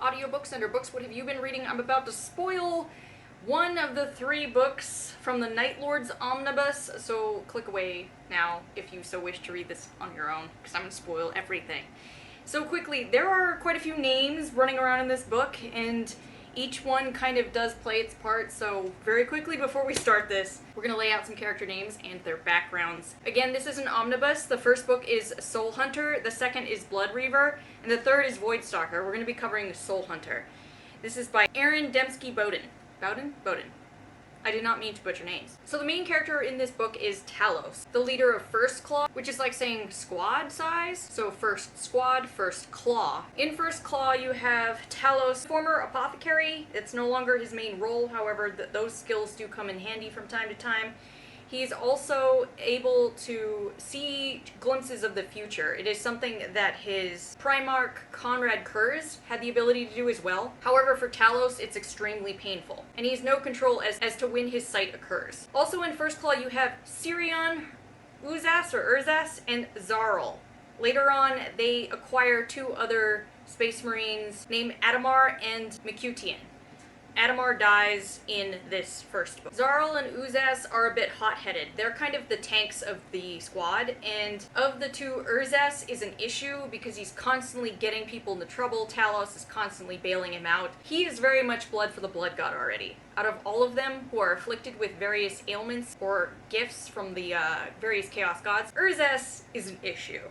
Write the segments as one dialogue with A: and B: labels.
A: audiobooks under books. What have you been reading? I'm about to spoil one of the 3 books from the Night Lord's Omnibus, so click away now if you so wish to read this on your own, because I'm going to spoil everything. So quickly, there are quite a few names running around in this book, and each one kind of does play its part, so very quickly before we start this, we're going to lay out some character names and their backgrounds. Again, this is an omnibus. The first book is Soul Hunter, the second is Blood Reaver, and the third is Void Stalker. We're going to be covering Soul Hunter. This is by Dembski-Bowden. Bowden? I did not mean to butcher names. So the main character in this book is Talos, the leader of First Claw, which is like saying squad size. So First Squad, First Claw. In First Claw you have Talos, former apothecary. It's no longer his main role, however those skills do come in handy from time to time. He's also able to see glimpses of the future. It is something that his Primarch Conrad Kurz had the ability to do as well. However, for Talos, it's extremely painful, and he has no control as to when his sight occurs. Also in First Claw, you have Sirion, Urzas, and Zarl. Later on, they acquire 2 other Space Marines named Adamar and Mercutian. Adamar dies in this first book. Zarl and Urzas are a bit hot-headed. They're kind of the tanks of the squad, and of the 2, Urzas is an issue because he's constantly getting people into trouble. Talos is constantly bailing him out. He is very much blood for the blood god already. Out of all of them who are afflicted with various ailments or gifts from the various chaos gods, Urzas is an issue,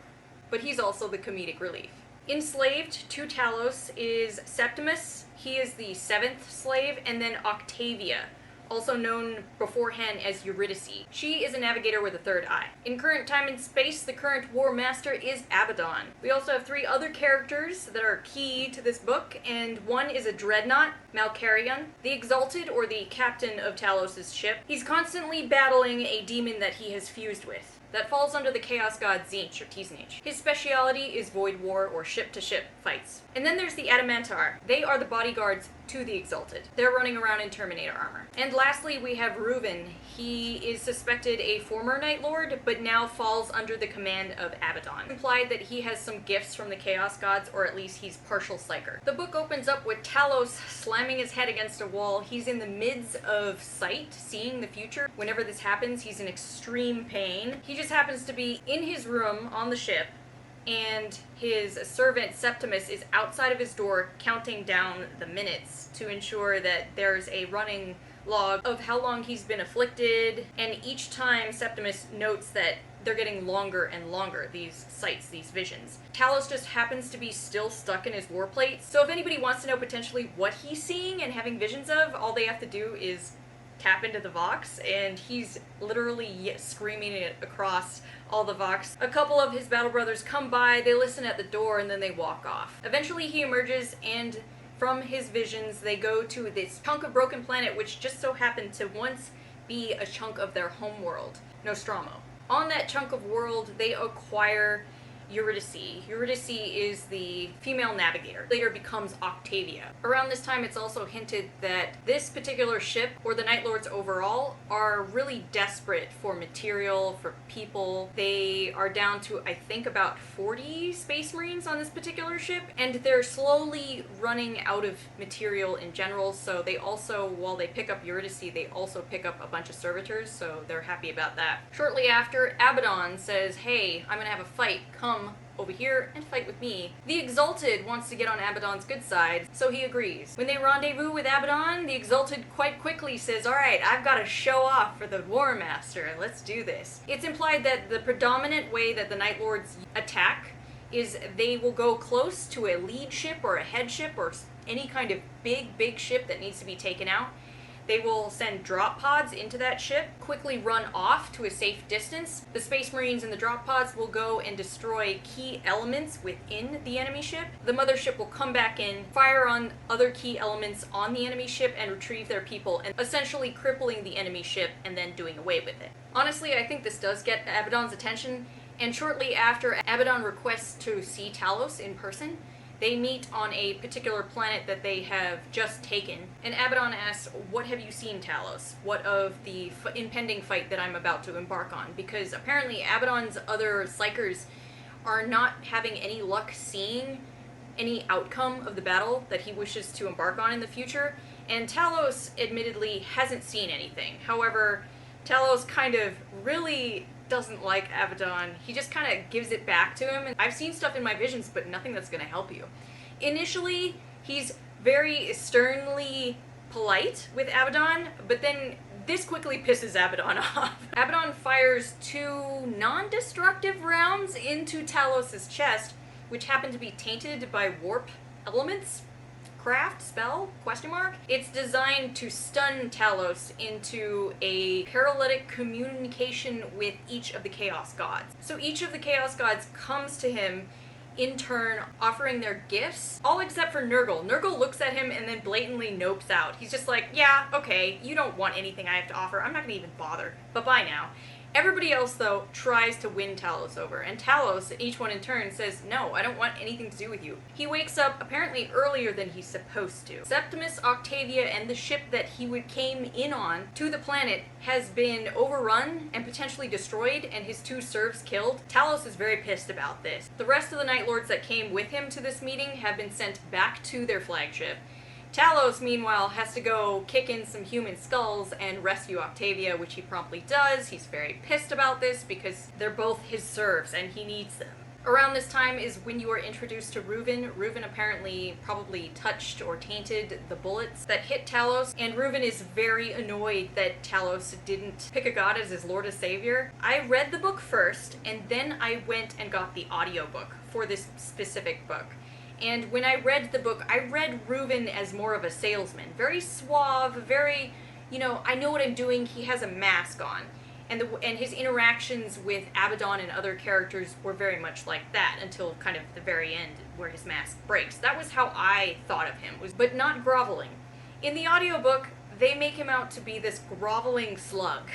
A: but he's also the comedic relief. Enslaved to Talos is Septimus. He is the 7th slave, and then Octavia, also known beforehand as Eurydice. She is a navigator with a 3rd eye. In current time and space, the current war master is Abaddon. We also have 3 other characters that are key to this book, and one is a dreadnought, Malkarion, the Exalted, or the captain of Talos' ship. He's constantly battling a demon that he has fused with. That falls under the Chaos God Tzeentch, or Tzeentch. His speciality is Void War, or ship-to-ship fights. And then there's the Adamantar. They are the bodyguards to the Exalted. They're running around in Terminator armor. And lastly, we have Reuven. He is suspected a former Night Lord, but now falls under the command of Abaddon. Implied that he has some gifts from the Chaos Gods, or at least he's partial Psyker. The book opens up with Talos slamming his head against a wall. He's in the midst of sight, seeing the future. Whenever this happens, he's in extreme pain. He just happens to be in his room on the ship, and his servant Septimus is outside of his door counting down the minutes to ensure that there's a running log of how long he's been afflicted, and each time Septimus notes that they're getting longer and longer, these sights, these visions. Talos just happens to be still stuck in his war plate, so if anybody wants to know potentially what he's seeing and having visions of, all they have to do is tap into the Vox, and he's literally screaming it across all the Vox. A couple of his battle brothers come by, they listen at the door, and then they walk off. Eventually he emerges, and from his visions they go to this chunk of broken planet, which just so happened to once be a chunk of their homeworld, Nostromo. On that chunk of world, they acquire Eurydice. Eurydice is the female navigator. Later becomes Octavia. Around this time, it's also hinted that this particular ship, or the Night Lords overall, are really desperate for material, for people. They are down to, I think, about 40 Space Marines on this particular ship, and they're slowly running out of material in general, so they also, while they pick up Eurydice, they also pick up a bunch of servitors, so they're happy about that. Shortly after, Abaddon says, "Hey, I'm gonna have a fight. Come over here and fight with me." The Exalted wants to get on Abaddon's good side, so he agrees. When they rendezvous with Abaddon, the Exalted quite quickly says, "Alright, I've got to show off for the War Master, let's do this." It's implied that the predominant way that the Night Lords attack is they will go close to a lead ship or a head ship or any kind of big ship that needs to be taken out. They will send drop pods into that ship, quickly run off to a safe distance. The Space Marines in the drop pods will go and destroy key elements within the enemy ship. The mothership will come back in, fire on other key elements on the enemy ship, and retrieve their people, and essentially crippling the enemy ship and then doing away with it. Honestly, I think this does get Abaddon's attention, and shortly after Abaddon requests to see Talos in person, they meet on a particular planet that they have just taken, and Abaddon asks, "What have you seen, Talos? What of the impending fight that I'm about to embark on?" Because apparently Abaddon's other Psykers are not having any luck seeing any outcome of the battle that he wishes to embark on in the future, and Talos admittedly hasn't seen anything. However, Talos kind of really doesn't like Abaddon. He just kind of gives it back to him, and I've seen stuff in my visions, but nothing that's going to help you. Initially, he's very sternly polite with Abaddon, but then this quickly pisses Abaddon off. Abaddon fires 2 non-destructive rounds into Talos' chest, which happen to be tainted by warp elements. Craft? Spell? Question mark? It's designed to stun Talos into a paralytic communication with each of the Chaos Gods. So each of the Chaos Gods comes to him in turn, offering their gifts, all except for Nurgle. Nurgle looks at him and then blatantly nopes out. He's just like, yeah, okay, you don't want anything I have to offer. I'm not gonna even bother. Bye-bye now. Everybody else, though, tries to win Talos over, and Talos, each one in turn, says, no, I don't want anything to do with you. He wakes up apparently earlier than he's supposed to. Septimus, Octavia, and the ship that he came in on to the planet has been overrun and potentially destroyed, and his 2 serfs killed. Talos is very pissed about this. The rest of the Night Lords that came with him to this meeting have been sent back to their flagship. Talos, meanwhile, has to go kick in some human skulls and rescue Octavia, which he promptly does. He's very pissed about this because they're both his serfs and he needs them. Around this time is when you are introduced to Reuven. Reuven apparently probably touched or tainted the bullets that hit Talos, and Reuven is very annoyed that Talos didn't pick a god as his Lord and Savior. I read the book first, and then I went and got the audiobook for this specific book. And when I read the book, I read Reuven as more of a salesman. Very suave, very, I know what I'm doing. He has a mask on. And his interactions with Abaddon and other characters were very much like that until kind of the very end where his mask breaks. That was how I thought of him, but not groveling. In the audiobook, they make him out to be this groveling slug.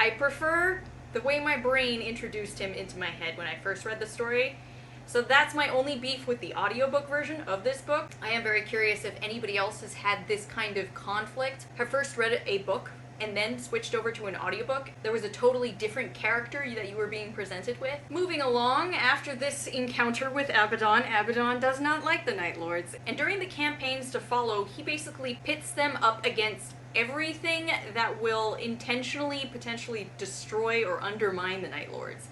A: I prefer the way my brain introduced him into my head when I first read the story. So that's my only beef with the audiobook version of this book. I am very curious if anybody else has had this kind of conflict. I first read a book and then switched over to an audiobook. There was a totally different character that you were being presented with. Moving along, after this encounter with Abaddon, Abaddon does not like the Night Lords. And during the campaigns to follow, he basically pits them up against everything that will intentionally, potentially destroy or undermine the Night Lords.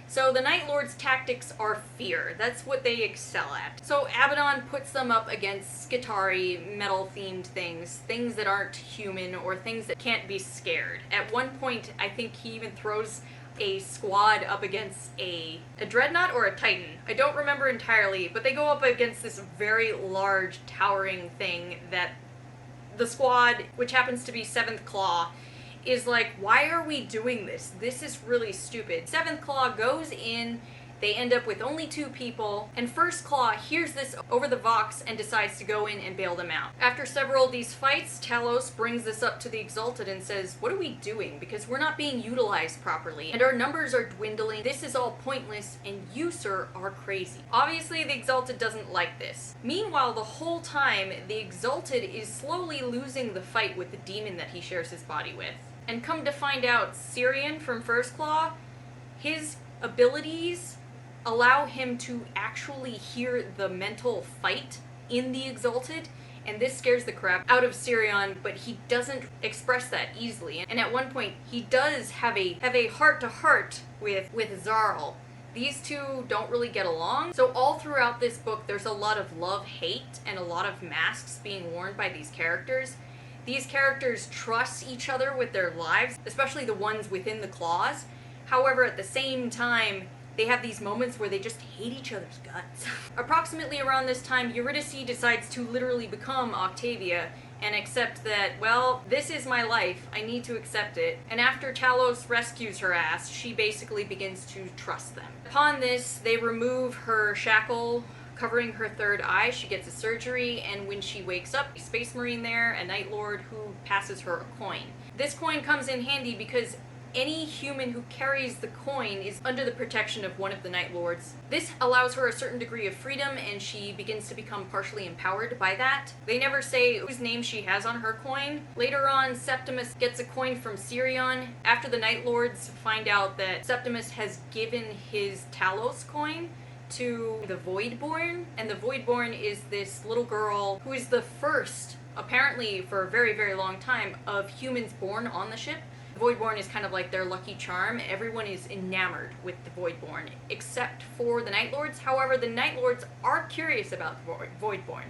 A: So the Night Lords' tactics are fear. That's what they excel at. So Abaddon puts them up against Skitarii, metal-themed things that aren't human or things that can't be scared. At one point, I think he even throws a squad up against a dreadnought or a titan. I don't remember entirely, but they go up against this very large, towering thing that the squad, which happens to be 7th Claw, is like, why are we doing this? This is really stupid. 7th Claw goes in, they end up with only 2 people, and 1st Claw hears this over the Vox and decides to go in and bail them out. After several of these fights, Talos brings this up to the Exalted and says, what are we doing? Because we're not being utilized properly, and our numbers are dwindling. This is all pointless, and you, sir, are crazy. Obviously, the Exalted doesn't like this. Meanwhile, the whole time, the Exalted is slowly losing the fight with the demon that he shares his body with. And come to find out, Syrian from 1st Claw, his abilities allow him to actually hear the mental fight in the Exalted, and this scares the crap out of Syrian, but he doesn't express that easily. And at one point, he does have a heart-to-heart with Zarl. These 2 don't really get along. So all throughout this book, there's a lot of love-hate and a lot of masks being worn by these characters. These characters trust each other with their lives, especially the ones within the Claws. However, at the same time, they have these moments where they just hate each other's guts. Approximately around this time, Eurydice decides to literally become Octavia and accept that, well, this is my life, I need to accept it. And after Talos rescues her ass, she basically begins to trust them. Upon this, they remove her shackle covering her 3rd eye. She gets a surgery, and when she wakes up, a Space Marine there, a Night Lord, who passes her a coin. This coin comes in handy because any human who carries the coin is under the protection of one of the Night Lords. This allows her a certain degree of freedom, and she begins to become partially empowered by that. They never say whose name she has on her coin. Later on, Septimus gets a coin from Syrian. After the Night Lords find out that Septimus has given his Talos coin to the Voidborn, and the Voidborn is this little girl who is the first, apparently for a very, very long time, of humans born on the ship. The Voidborn is kind of like their lucky charm. Everyone is enamored with the Voidborn, except for the Night Lords. However, the Night Lords are curious about the Voidborn.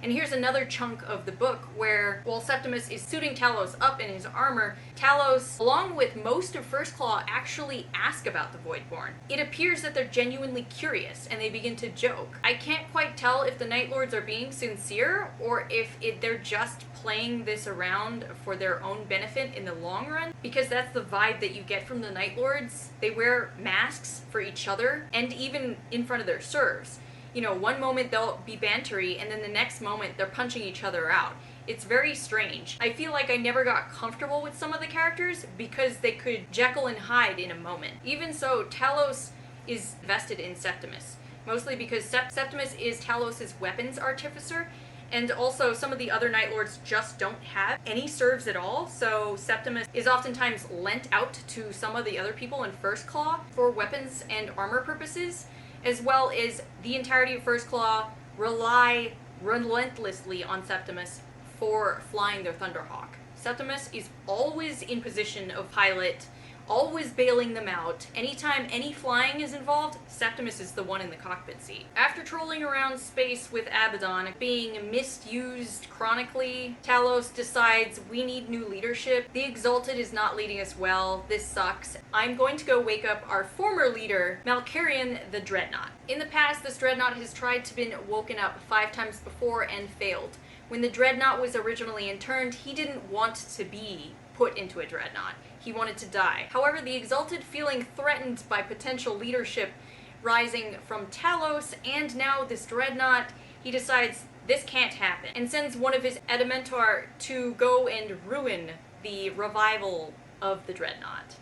A: And here's another chunk of the book where, while Septimus is suiting Talos up in his armor, Talos, along with most of First Claw, actually ask about the Voidborn. It appears that they're genuinely curious, and they begin to joke. I can't quite tell if the Night Lords are being sincere, or if they're just playing this around for their own benefit in the long run, because that's the vibe that you get from the Night Lords. They wear masks for each other, and even in front of their serfs. You know, one moment they'll be bantery, and then the next moment they're punching each other out. It's very strange. I feel like I never got comfortable with some of the characters because they could Jekyll and Hyde in a moment. Even so, Talos is vested in Septimus, mostly because Septimus is Talos' weapons artificer, and also some of the other Night Lords just don't have any serfs at all, so Septimus is oftentimes lent out to some of the other people in First Claw for weapons and armor purposes, as well as the entirety of First Claw rely relentlessly on Septimus for flying their Thunderhawk. Septimus is always in position of pilot, always bailing them out. Anytime any flying is involved, Septimus is the one in the cockpit seat. After trolling around space with Abaddon, being misused chronically, Talos decides we need new leadership. The Exalted is not leading us well. This sucks. I'm going to go wake up our former leader, Malkarian the Dreadnought. In the past, this Dreadnought has tried to be woken up 5 times before and failed. When the Dreadnought was originally interned, he didn't want to be put into a Dreadnought. He wanted to die. However, the Exalted, feeling threatened by potential leadership rising from Talos and now this Dreadnought, he decides this can't happen and sends one of his Adamentar to go and ruin the revival of the Dreadnought.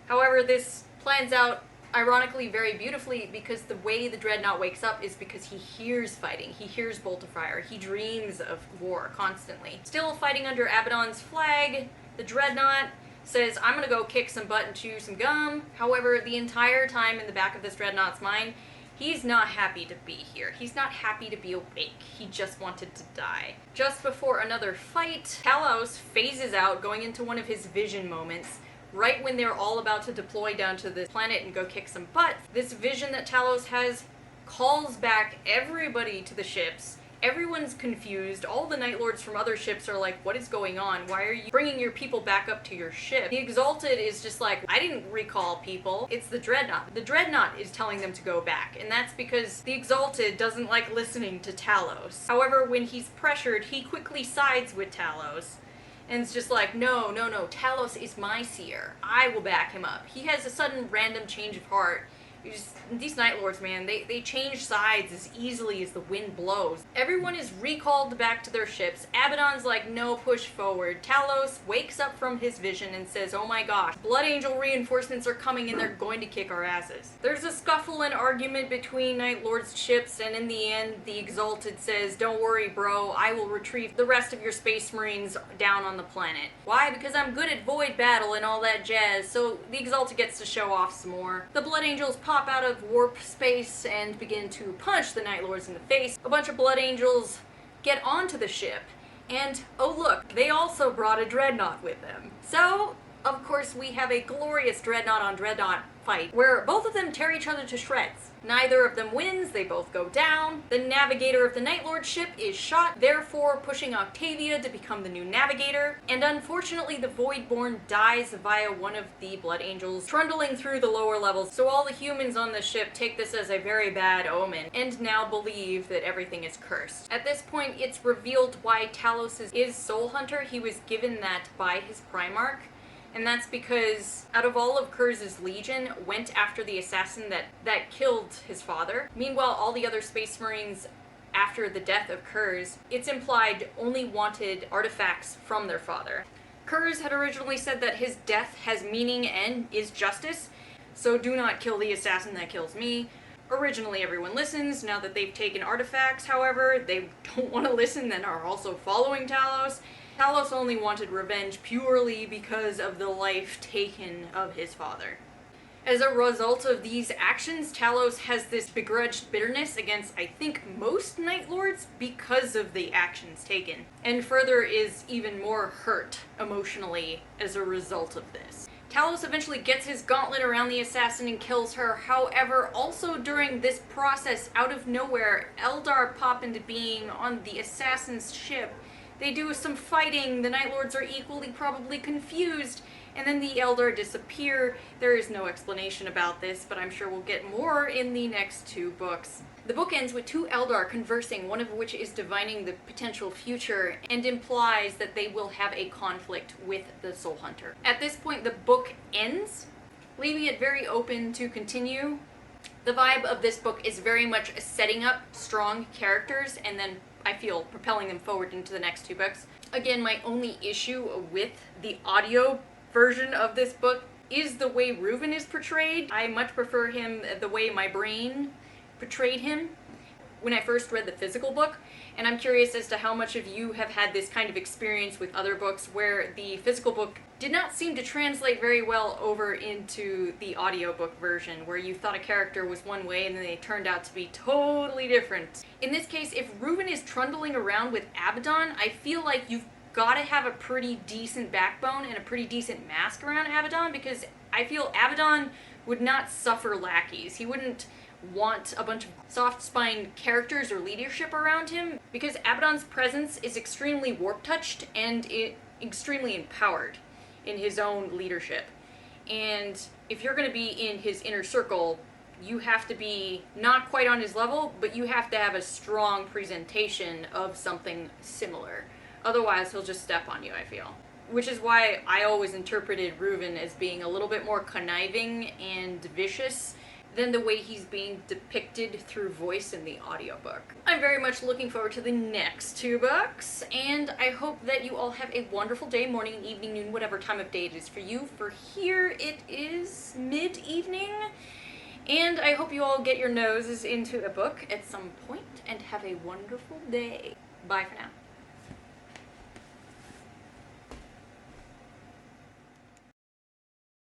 A: However, this plans out ironically very beautifully because the way the Dreadnought wakes up is because he hears fighting. He hears Bolt of Fire. He dreams of war constantly. Still fighting under Abaddon's flag, the Dreadnought says, I'm gonna go kick some butt and chew some gum. However, the entire time in the back of this Dreadnought's mind, he's not happy to be here. He's not happy to be awake. He just wanted to die. Just before another fight, Talos phases out, going into one of his vision moments, right when they're all about to deploy down to this planet and go kick some butt. This vision that Talos has calls back everybody to the ships. Everyone's confused. All the Night Lords from other ships are like, what is going on? Why are you bringing your people back up to your ship? The Exalted is just like, I didn't recall people. It's the Dreadnought. The Dreadnought is telling them to go back, and that's because the Exalted doesn't like listening to Talos. However, when he's pressured, he quickly sides with Talos. And it's just like, no, Talos is my seer. I will back him up. He has a sudden random change of heart. These Night Lords, man, they change sides as easily as the wind blows. Everyone is recalled back to their ships. Abaddon's like, no, push forward. Talos wakes up from his vision and says, oh my gosh, Blood Angel reinforcements are coming and they're going to kick our asses. There's a scuffle and argument between Night Lords' ships, and in the end, the Exalted says, don't worry, bro, I will retrieve the rest of your Space Marines down on the planet. Why? Because I'm good at void battle and all that jazz, so the Exalted gets to show off some more. The Blood Angels pop out of warp space and begin to punch the Night Lords in the face. A bunch of Blood Angels get onto the ship, and oh look, they also brought a Dreadnought with them. So, of course, we have a glorious Dreadnought on Dreadnought fight where both of them tear each other to shreds. Neither of them wins, they both go down. The navigator of the Night Lord ship is shot, therefore pushing Octavia to become the new navigator, and unfortunately the Voidborn dies via one of the Blood Angels trundling through the lower levels, so all the humans on the ship take this as a very bad omen, and now believe that everything is cursed. At this point, it's revealed why Talos is Soul Hunter. He was given that by his Primarch. And that's because out of all of Kurz' legion went after the assassin that killed his father. Meanwhile, all the other Space Marines after the death of Kurz, it's implied, only wanted artifacts from their father. Kurz had originally said that his death has meaning and is justice, so do not kill the assassin that kills me. Originally everyone listens. Now that they've taken artifacts, however, they don't want to listen and are also following Talos. Talos only wanted revenge purely because of the life taken of his father. As a result of these actions, Talos has this begrudged bitterness against, I think, most Night Lords because of the actions taken, and further is even more hurt emotionally as a result of this. Talos eventually gets his gauntlet around the assassin and kills her. However, also during this process, out of nowhere, Eldar pop into being on the assassin's ship. They do some fighting, the Night Lords are equally probably confused, and then the Eldar disappear. There is no explanation about this, but I'm sure we'll get more in the next 2 books. The book ends with 2 Eldar conversing, one of which is divining the potential future, and implies that they will have a conflict with the Soul Hunter. At this point, the book ends, leaving it very open to continue. The vibe of this book is very much setting up strong characters, and then I feel propelling them forward into the next 2 books. Again, my only issue with the audio version of this book is the way Reuven is portrayed. I much prefer him the way my brain portrayed him when I first read the physical book, and I'm curious as to how much of you have had this kind of experience with other books where the physical book did not seem to translate very well over into the audiobook version, where you thought a character was one way and then they turned out to be totally different. In this case, if Reuven is trundling around with Abaddon, I feel like you've gotta have a pretty decent backbone and a pretty decent mask around Abaddon, because I feel Abaddon would not suffer lackeys. He wouldn't want a bunch of soft-spined characters or leadership around him, because Abaddon's presence is extremely warp-touched and extremely empowered in his own leadership. And if you're going to be in his inner circle, you have to be not quite on his level, but you have to have a strong presentation of something similar. Otherwise, he'll just step on you, I feel. Which is why I always interpreted Reuven as being a little bit more conniving and vicious than the way he's being depicted through voice in the audiobook. I'm very much looking forward to the next 2 books, and I hope that you all have a wonderful day, morning, evening, noon, whatever time of day it is for you. For here, it is mid-evening, and I hope you all get your noses into a book at some point and have a wonderful day. Bye for now.